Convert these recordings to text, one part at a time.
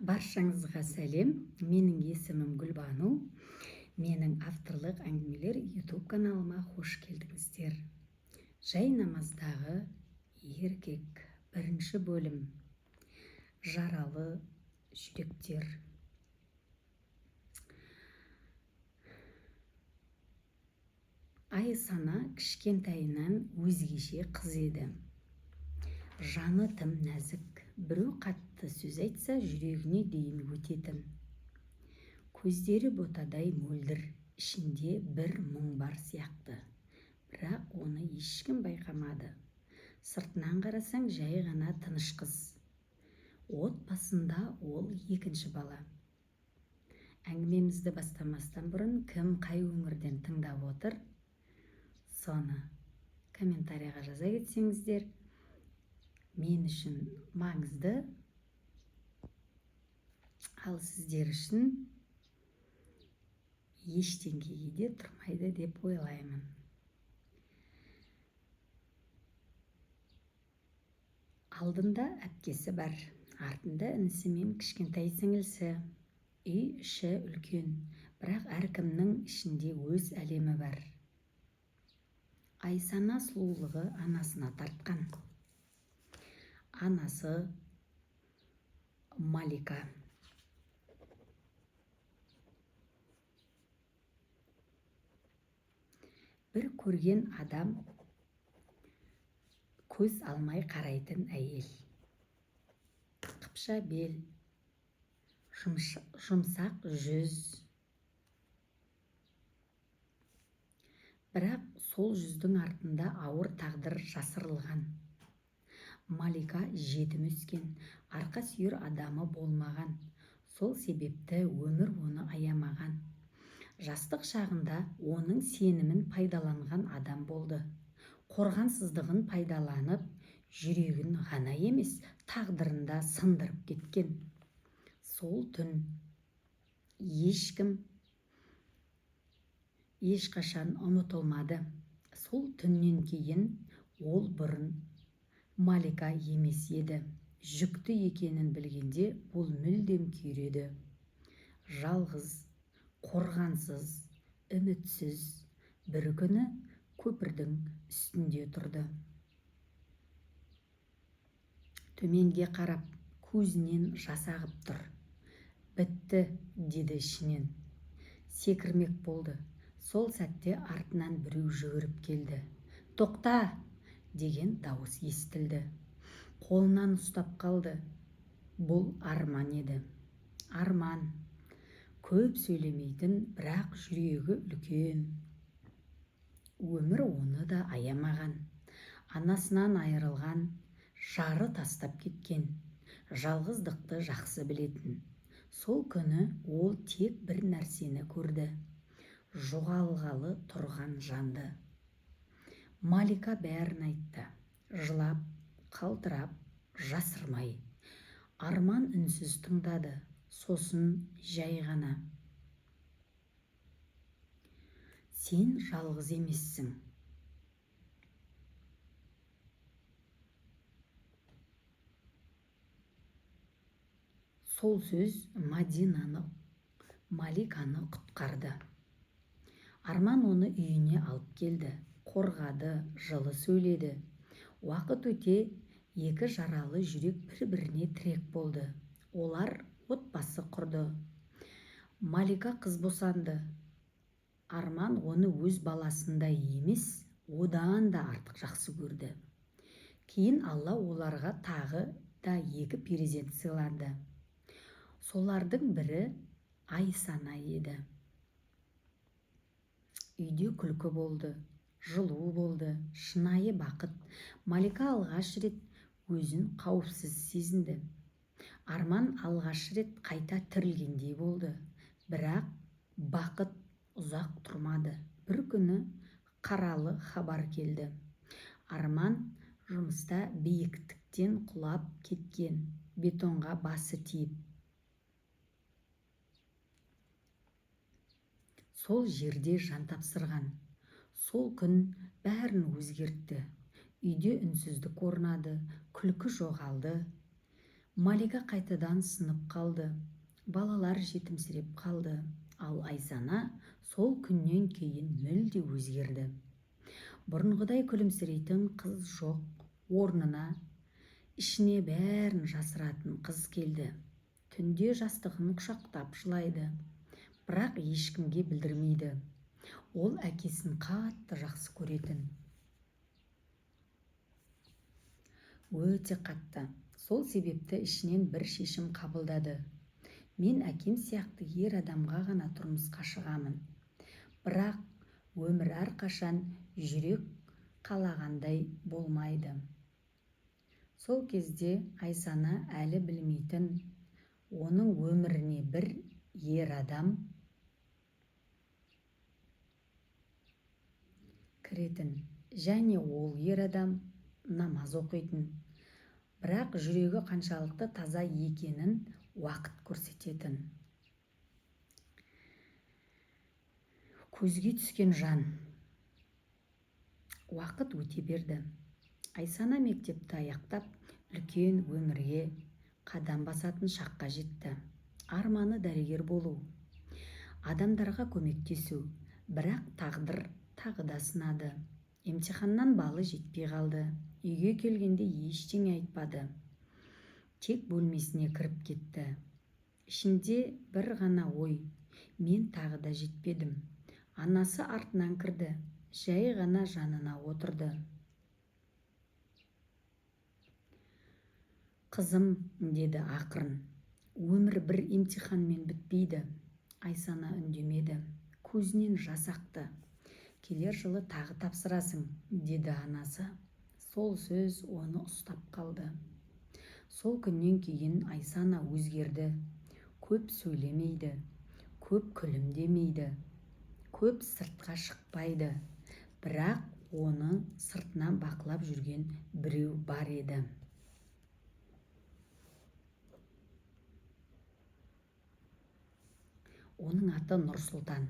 Баршаңызға сәлем. Менің есімім Гүлбану. Менің авторлық әңгімелер YouTube каналыма қош келдіңіздер. Жай намаздағы еркек, бірінші бөлім. Жаралы жүректер. Айсана кішкентайынан өзгеше қыз еді. Жаны тым нәзік, біреу қатты сөз айтса жүрегіне дейін өтетін. Көздері ботадай мөлдір, ішінде бір мұң бар сияқты. Бірақ оны ешкім байқамады. Сыртынан қарасаң жай ғана тыныш қыз. Отбасында ол екінші бала. Әңгімемізді бастамастан бұрын кім қай өңірден тыңдап отыр, соны комментарияға жаза кетсеңіздер, мен үшін маңызды, ал сіздер үшін ештеңеге де тұрмайды деп ойлаймын. Алдында әпкесі бар, артында інісі мен кішкентай сіңілісі. Үй іші үлкен, бірақ әркімнің ішінде өз әлемі бар. Айсана сұлулығы анасына тартқан. Анасы Малика. Бір көрген адам көз алмай қарайтын әйел. Қыпша бел, жұмсақ жүз. Бірақ сол жүздің артында ауыр тағдыр жасырылған. Малика жетім өскен, арқа сүйер адамы болмаған. Сол себепті өмір оны аямаған. Жастық шағында оның сенімін пайдаланған адам болды. Қорғансыздығын пайдаланып, жүрегін ғана емес, тағдырын да сындырып кеткен. Сол түн ешқашан ұмытылмады. Сол түннен кейін ол бұрын Малика емес еді. Жүкті екенін білгенде ол мүлдем күйреді. Жалғыз, қорғансыз, үмітсіз бір күні көпірдің үстінде тұрды. Төменге қарап, көзінен жас ағып тұр. Бітті, деді ішінен. Секірмек болды. Сол сәтте артынан біреу жүгіріп келді. Тоқта! Деген дауыс естілді. Қолынан ұстап қалды. Бұл Арман еді. Арман. Көп сөйлемейтін, бірақ жүрегі үлкен. Өмір оны да аямаған. Анасынан айырылған, жары тастап кеткен. Жалғыздықты жақсы білетін. Сол күні ол тек бір нәрсені көрді. Жоғалғалы тұрған жанды. Малика бәрін айтты. Жылап, қалтырап, жасырмай. Арман үнсіз тыңдады. Сосын жай ғана. Сен жалғыз емессің. Сол сөз Маликаны құтқарды. Арман оны үйіне алып келді. Қорғады, жылы сөйледі. Уақыт өте екі жаралы жүрек бір-біріне тірек болды. Олар отбасы құрды. Малика қыз босанды. Арман оны өз баласындай емес, одан да артық жақсы көрді. Кейін Алла оларға тағы да екі перзент сыйлады. Солардың бірі Айсана еді. Үйде күлкі болды. Жылу болды, шынайы бақыт. Малика алғаш рет өзін қауіпсіз сезінді. Арман алғаш рет қайта тірілгендей болды. Бірақ бақыт ұзақ тұрмады. Бір күні қаралы хабар келді. Арман жұмыста биіктіктен құлап кеткен, бетонға басы тиіп. Сол жерде жан тапсырған. Сол күн бәрін өзгертті. Үйде үнсіздік орнады, күлкі жоғалды. Малика қайтадан сынып қалды. Балалар жетімсіреп қалды. Ал Айсана сол күннен кейін мүлде өзгерді. Бұрынғыдай күлімсірейтін қыз жоқ. Орнына ішіне бәрін жасыратын қыз келді. Түнде жастығын құшақтап жылайды. Бірақ ешкімге білдірмейді. Ол әкесін қатты жақсы көретін. Өте қатты. Сол себепті ішінен бір шешім қабылдады. Мен әкем сияқты ер адамға ғана тұрмысқа шығамын. Бірақ өмір әрқашан жүрек қалағандай болмайды. Сол кезде Айсана әлі білмейтін, оның өміріне бір ер адам кіретін, және ол ер адам намаз оқитын. Бірақ жүрегі қаншалықты таза екенін уақыт көрсететін. Көзге түскен жан. Уақыт өте берді. Айсана мектепті аяқтап, үлкен өмірге қадам басатын шаққа жетті. Арманы дәрігер болу, адамдарға көмектесу, бірақ тағдыр тағы да сынады. Емтиханнан балы жетпей қалды. Үйге келгенде ештеңе айтпады. Тек бөлмесіне кіріп кетті. Ішінде бір ғана ой: мен тағы да жетпедім. Анасы артынан кірді, жай ғана жанына отырды. Қызым, деді ақырын, өмір бір емтиханмен бітпейді. Айсана үндемеді, көзінен жас ақты. Келер жылы тағы тапсырасың, деді анасы. Сол сөз оны ұстап қалды. Сол күннен кейін Айсана өзгерді. Көп сөйлемейді, көп күлімдемейді, көп сыртқа шықпайды. Бірақ оны сыртынан бақылап жүрген біреу бар еді. Оның аты Нұрсұлтан.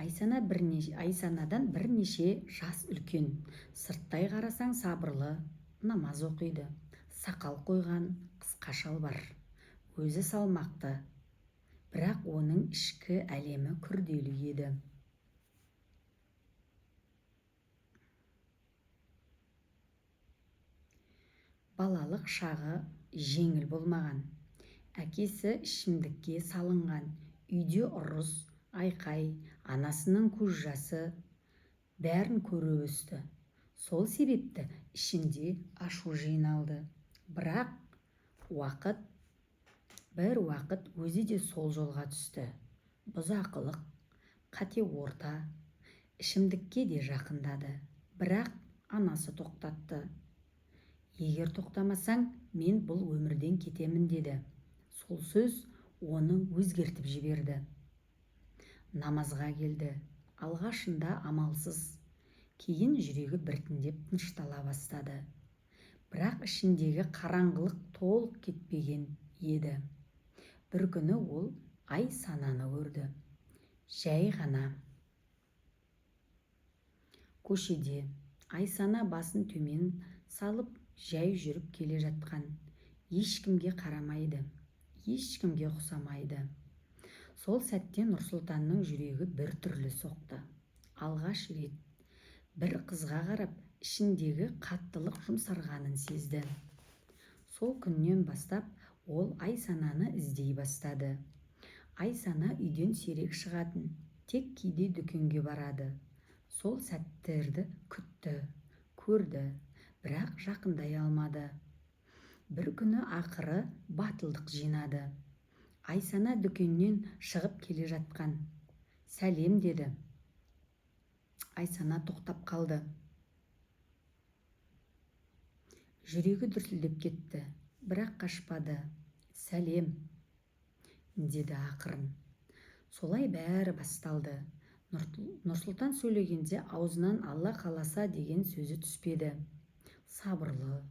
Айсанадан бірнеше жас үлкен. Сырттай қарасаң сабырлы, намаз оқиды. Сақал қойған, қысқа шалбар. Өзі салмақты. Бірақ оның ішкі әлемі күрделі еді. Балалық шағы жеңіл болмаған. Әкесі ішімдікке салынған. Үйде ұрыс, айқай, анасының көз жасы, бәрін көріп өсті. Сол себепті ішінде ашу жиналды. Бірақ бір уақыт өзі де сол жолға түсті. Бұзақылық, қате орта, ішімдікке де жақындады. Бірақ анасы тоқтатты. Егер тоқтамасаң, мен бұл өмірден кетемін, деді. Сол сөз оны өзгертіп жіберді. Намазға келді. Алғашында амалсыз, кейін жүрегі біртіндеп тыныштала бастады. Бірақ ішіндегі қараңғылық толық кетпеген еді. Бір күні ол Айсананы көрді. Жай ғана көшеде. Айсана басын төмен салып, жай жүріп келе жатқан. Ешкімге қарамайды, ешкімге ұқсамайды. Сол сәтте Нұрсұлтанның жүрегі бір түрлі соқты. Алғаш рет бір қызға қарап, ішіндегі қаттылық жұмсарғанын сезді. Сол күннен бастап ол Айсананы іздей бастады. Айсана үйден сирек шығатын, тек кейде дүкенге барады. Сол сәттерді күтті, көрді, бірақ жақындай алмады. Бір күні ақыры батылдық жинады. Айсана дүкеннен шығып келе жатқан. Сәлем, деді. Айсана тоқтап қалды. Жүрегі дүрсілдеп кетті, бірақ қашпады. Сәлем, деді ақырын. Солай бәрі басталды. Нұрсұлтан сөйлегенде аузынан Алла қаласа деген сөзі түспеді. Сабырлы,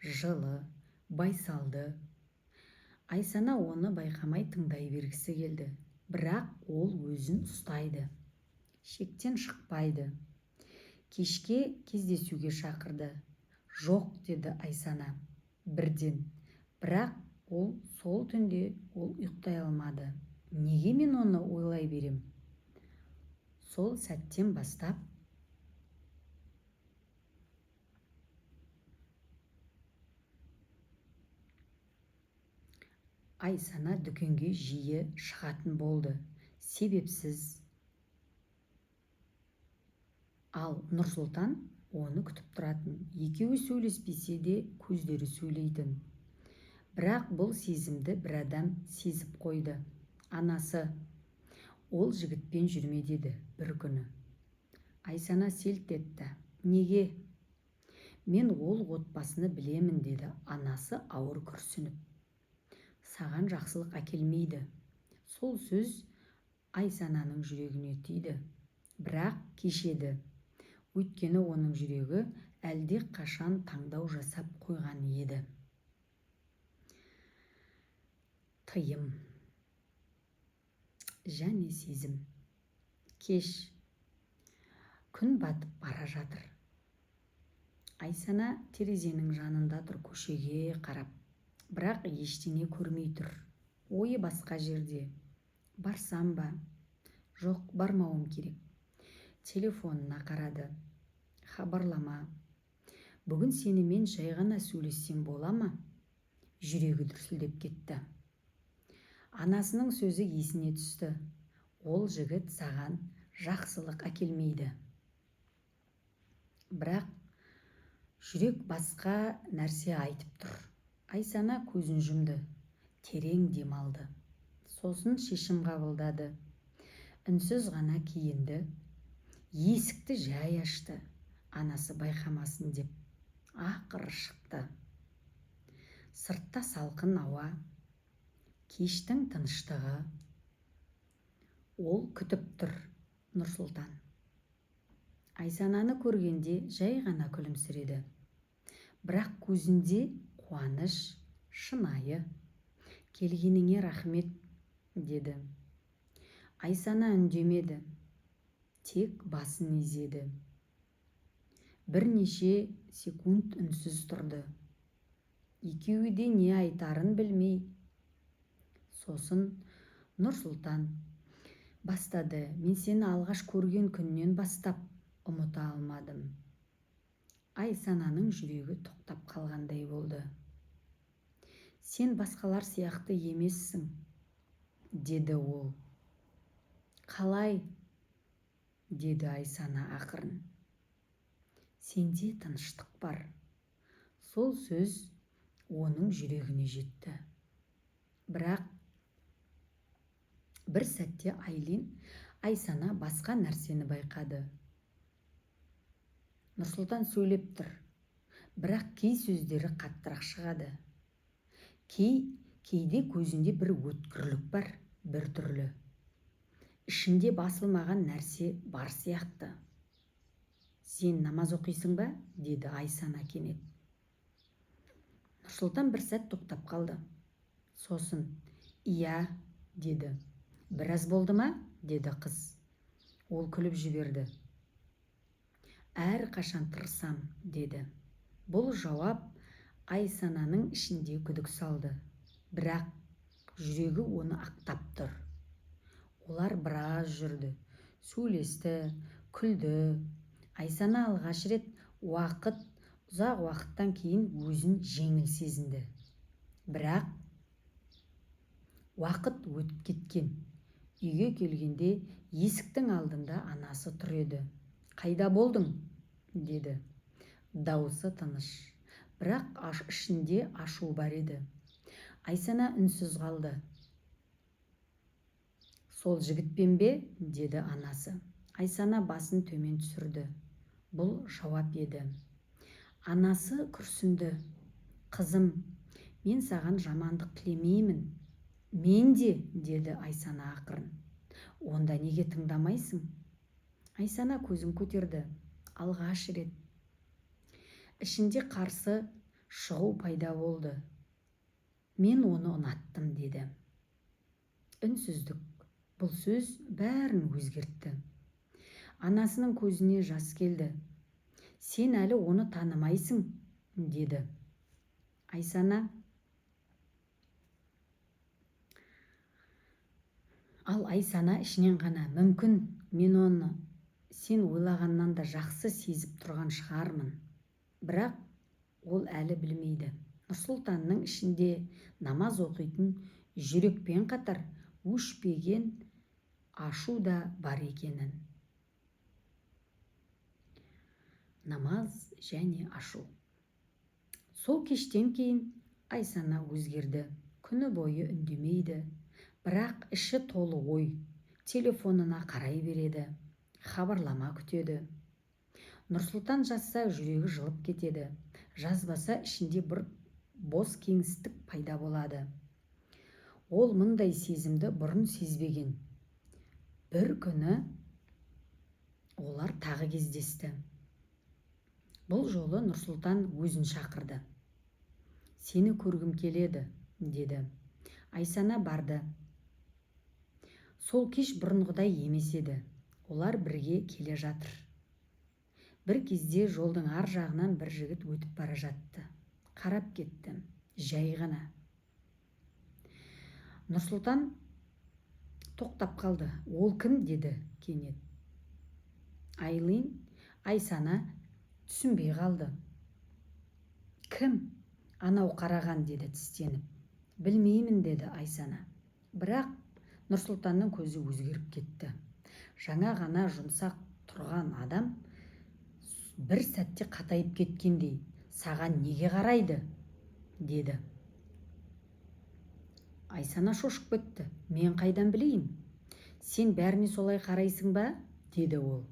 жылы, байсалды. Айсана оны байқамай тыңдай бергісі келді. Бірақ ол өзін ұстайды. Шектен шықпайды. Кешке кездесуге шақырды. Жоқ, деді Айсана. Бірден. Бірақ сол түнде ол ұйықтай алмады. Неге мен оны ойлай берем? Сол сәттен бастап Айсана дүкенге жиі шығатын болды. Себепсіз. Ал Нұрсұлтан оны күтіп тұратын. Екеуі сөйлеспесе де көздері сөйлейтін. Бірақ бұл сезімді бір адам сезіп қойды. Анасы. Ол жігітпен жүрме деді бір күні. Айсана селт етті. Неге? Мен ол отбасыны білемін деді анасы ауыр күрсініп. Саған жақсылық әкелмейді. Сол сөз Айсананың жүрегіне тиді. Бірақ кешеді. Өйткені оның жүрегі әлде қашан таңдау жасап қойған еді. Тыйым және сезім. Кеш. Күн батып бара жатыр. Айсана терезенің жанында тұр, көшеге қарап. Бірақ ештеңе көрмей тұр. Ойы басқа жерде. Барсам ба? Жоқ, бармауым керек. Телефонына қарады. Хабарлама. Бүгін сенімен жай ғана сөйлессем бола ма? Жүрегі дүрсілдеп кетті. Анасының сөзі есіне түсті. Ол жігіт саған жақсылық әкелмейді. Бірақ жүрек басқа нәрсе айтып тұр. Айсана көзін жұмды. Терең демалды. Сосын шешім қабылдады. Үнсіз ғана киінді. Есікті жай ашты. Анасы байқамасын деп. Ақыры шықты. Сыртта салқын ауа. Кештің тыныштығы. Ол күтіп тұр. Нұрсұлтан. Айсананы көргенде жай ғана күлімсіреді. Бірақ көзінде қуаныш, шынайы. Келгеніңе рахмет, деді. Айсана үндемеді. Тек басын изеді. Бірнеше секунд үнсіз тұрды. Екеуі де не айтарын білмей. Сосын Нұрсұлтан бастады. Мен сені алғаш көрген күннен бастап ұмыта алмадым. Айсананың жүрегі тоқтап қалғандай болды. Сен басқалар сияқты емессің, деді ол. Қалай? Деді Айсана ақырын. Сенде тыныштық бар. Сол сөз оның жүрегіне жетті. Бірақ бір сәтте Айсана басқа нәрсені байқады. Нұрсұлтан сөйлеп тұр, бірақ кей сөздері қаттырақ шығады. Кейде көзінде бір өткірлік бар, бір түрлі. Ішінде басылмаған нәрсе бар сияқты. Сен намаз оқисың ба? Деді Айсана кенет. Нұрсұлтан бір сәт тоқтап қалды. Сосын, иә, деді. Біраз болды ма? Деді қыз. Ол күліп жіберді. Әр қашан тырысам, деді. Бұл жауап Айсананың ішінде күдік салды. Бірақ жүрегі оны ақтап тұр. Олар біраз жүрді, сөйлесті, күлді. Айсана алғаш рет ұзақ уақыттан кейін өзін жеңіл сезінді. Бірақ уақыт өтіп кеткен. Үйге келгенде есіктің алдында анасы тұр еді. Қайда болдың? Деді. Дауысы тыныш. Бірақ ішінде ашу бар еді. Айсана үнсіз қалды. Сол жігітпен бе? Деді анасы. Айсана басын төмен түсірді. Бұл жауап еді. Анасы күрсінді. Қызым, мен саған жамандық тілемеймін. Мен де, деді Айсана ақырын. Онда неге тыңдамайсың? Айсана көзін көтерді. Алғаш рет. Ішінде қарсы шығу пайда болды. Мен оны ұнаттым, деді. Үнсіздік. Бұл сөз бәрін өзгертті. Анасының көзіне жас келді. Сен әлі оны танымайсың, деді. Айсана, Ал Айсана ішінен ғана, мүмкін мен оны сен ойлағаннан да жақсы сезіп тұрған шығармын. Бірақ ол әлі білмейді. Нұрсұлтанның ішінде намаз оқитын жүрекпен қатар өшпеген ашу да бар екенін. Намаз және ашу. Сол кештен кейін Айсана өзгерді. Күні бойы үндемейді. Бірақ іші толы ой. Телефонына қарай береді. Хабарлама күтеді. Нұрсұлтан жазса жүрегі жылып кетеді. Жазбаса ішінде бір бос кеңістік пайда болады. Ол мұндай сезімді бұрын сезбеген. Бір күні олар тағы кездесті. Бұл жолы Нұрсұлтан өзін шақырды. Сені көргім келеді, деді. Айсана барды. Сол кеш бұрынғыдай емес еді. Олар бірге келе жатыр. Бір кезде жолдың ар жағынан бір жігіт өтіп бара жатты. Қарап кетті, жай ғана. Нұрсұлтан тоқтап қалды. Ол кім, деді кенет. Айлин Айсана түсінбей қалды. Кім? Анау қараған, деді тістеніп. Білмеймін, деді Айсана. Бірақ Нұрсұлтанның көзі өзгеріп кетті. Жаңа ғана жұмсақ тұрған адам бір сәтте қатайып кеткендей, саған неге қарайды, деді. Айсана шошып кетті. Мен қайдан білейін? Сен бәріне солай қарайсың ба, деді ол.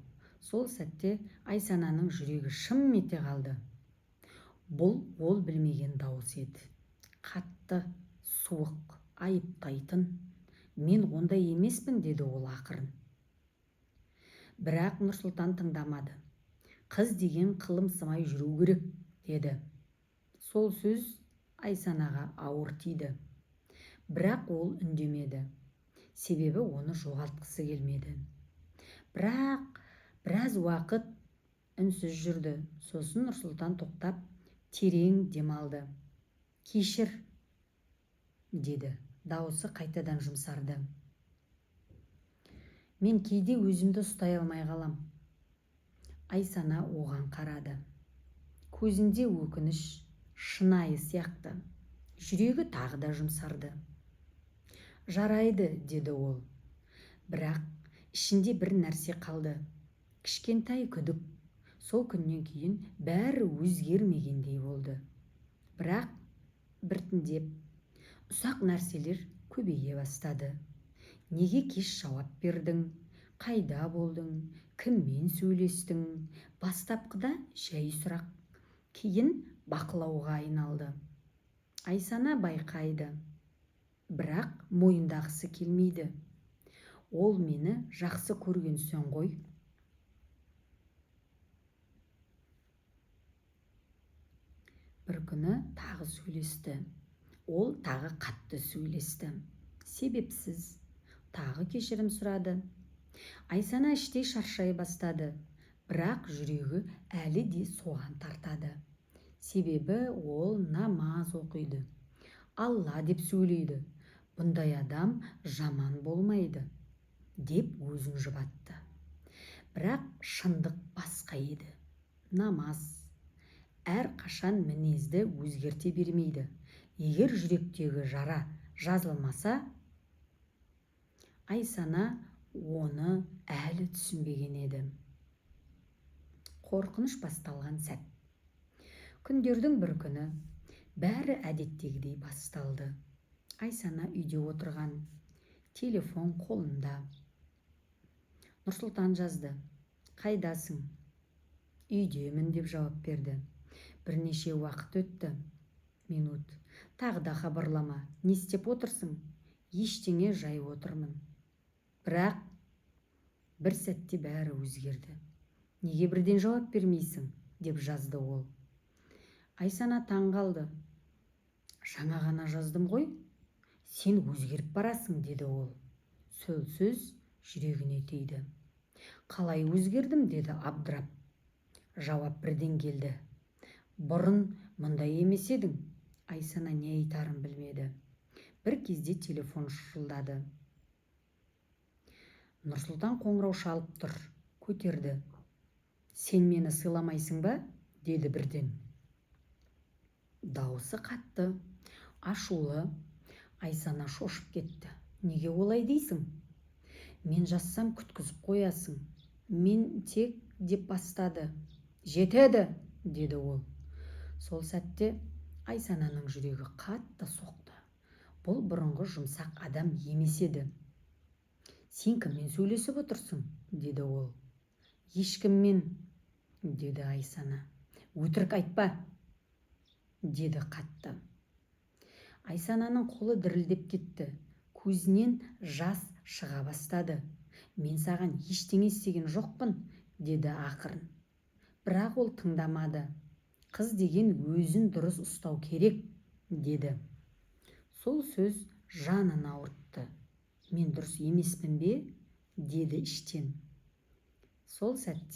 Сол сәтте Айсананың жүрегі шым ете қалды. Бұл ол білмеген дауыс еді. Қатты, суық, айыптайтын. Мен ондай емеспін, деді ол ақырын. Бірақ Нұрсұлтан тыңдамады. Қыз деген қылымсымай жүру керек, деді. Сол сөз Айсанаға ауыр тиді. Бірақ ол үндемеді. Себебі оны жоғалтқысы келмеді. Бірақ біраз уақыт үнсіз жүрді. Сосын Нұрсұлтан тоқтап, терең демалды. Кешір, деді. Дауысы қайтадан жұмсарды. Мен кейде өзімді ұстай алмай қалам. Айсана оған қарады. Көзінде өкініш, шынайы сияқты. Жүрегі тағы да жұмсарды. Жарайды, деді ол. Бірақ ішінде бір нәрсе қалды. Кішкентай күдік. Сол күннен кейін бәрі өзгермегендей болды. Бірақ біртіндеп ұсақ нәрселер көбейе бастады. Неге кеш жауап бердің? Қайда болдың? Кіммен сөйлестің? Бастапқыда жай сұрақ, кейін бақылауға айналды. Айсана байқайды. Бірақ мойындағысы келмейді. Ол мені жақсы көрген соң ғой. Бір күні тағы сөйлесті. Ол тағы қатты сөйлесті. Себепсіз тағы кешірім сұрады. Айсана іштей шаршай бастады. Бірақ жүрегі әлі де соған тартады. Себебі ол намаз оқиды. Алла деп сөйлейді. Бұндай адам жаман болмайды, деп өзін жұбатты. Бірақ шындық басқа еді. Намаз әр қашан мінезді өзгерте бермейді. Егер жүректегі жара жазылмаса, Айсана оны әлі түсінбеген еді. Қорқыныш басталған сәт. Күндердің бір күні бәрі әдеттегідей басталды. Айсана үйде отырған, телефон қолында. Нұрсұлтан жазды. Қайдасың? Үйдемін, деп жауап берді. Бірнеше уақыт өтті. Минут. Тағы да хабарлама. Не істеп отырсың? Ештеңе, жай отырмын. Бірақ бір сәтте бәрі өзгерді. Неге бірден жауап бермейсің? Деп жазды ол. Айсана таң қалды. Жаңа ғана жаздым ғой. Сен өзгеріп барасың, деді ол. Сол сөз жүрегіне тиді. Қалай өзгердім, деді абдырап. Жауап бірден келді. Бұрын мұндай емес едің. Айсана не айтарын білмеді. Бір кезде телефон шылдады. Нұрсұлтан қоңырау шалып тұр, көтерді. Сен мені сыйламайсың ба? Деді бірден. Дауысы қатты, ашулы. Айсана шошып кетті. Неге олай дейсің? Мен жазсам күткізіп қоясың. Мен тек деп бастады. Жетеді, деді ол. Сол сәтте Айсананың жүрегі қатты соқты. Бұл бұрынғы жұмсақ адам емес еді. Сен кіммен сөйлесіп отырсың? Деді ол. Ешкіммен, деді Айсана. Өтірік айтпа, деді қатты. Айсананың қолы дірілдеп кетті. Көзінен жас шыға бастады. Мен саған ештеңе істеген жоқпын, деді ақырын. Бірақ ол тыңдамады. Қыз деген өзін дұрыс ұстау керек, деді. Сол сөз жанын ауыртты. Мен дұрыс емеспін бе? Деді іштен. Сол сәтте